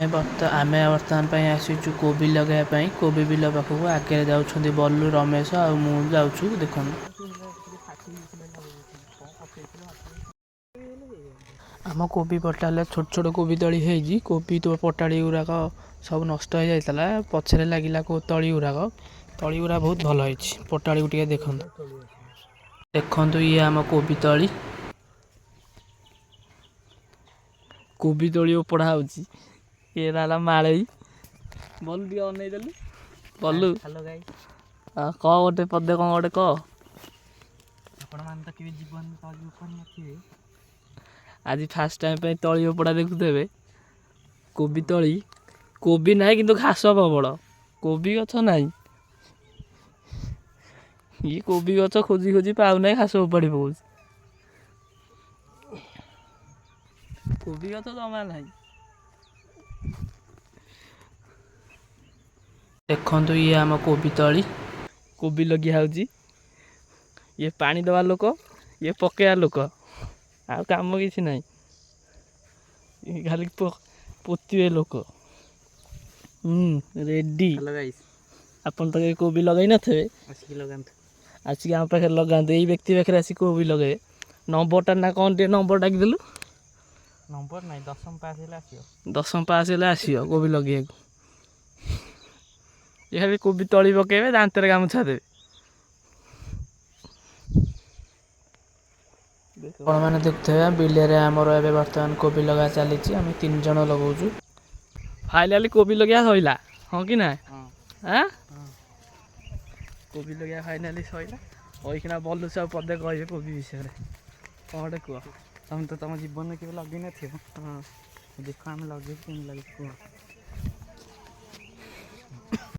आमे बर्तमान आसीचु कोबी लगे कोबी बिल पाखक आगे जाऊँ बल्लू रमेश आ जाऊँ देख आम कोबी पटाले छोट छोट कोबी तली है कोबी तो पटाड़ी गुराक सब नष्ट हो जाता पछरे लगिला तली गुरा बहुत भल है पटाड़ी टे देखु देखु ये आम कोबी तली उपड़ा हो ये माड़ी बल्लू टे अनईदेलु बल्लू कह गोटे पदे कौन गोटे कह आज फास्ट टाइम पे तली उपड़ा देखुथे कोबी तली कोबी ना कि घास प्रबल कोबी गछ ना ये कोबी गछ खोजी खोजी पाऊना घास उपाड़ी पकाउछ कोबी गछ जमा ना देखु ये आम कोबी तली कोबी लगिया होची ये पानी दवा लोक ये पकेया लोक आ काम किसी ना खाली पोते लोक रेडी आपन तो कोबी लगे न थे आसिक आम पाखे लगाते यही व्यक्ति पाखे आसिक कोबी लगे नंबरटा ना कौन टे नंबर डाकिदेलु नंबर ना दशम पास आसियो कोबी लगे ये खाली कोबी तली पकेबे दांतर गामुछा देवे मैंने देखते बिले आमर ए बर्तमान कोबी लगा चली आम 3 जन लगाऊँ फाइनाली कोबी लगे सैला हाँ कि ना हाँ कोबी लगे फाइनाली सैला वहीकिना बल्लू सब पदे कहे कोबी विषय कौन गोटे कह तुम तो तुम जीवन में केवे लगे न हाँ देख आम लगे लगे कह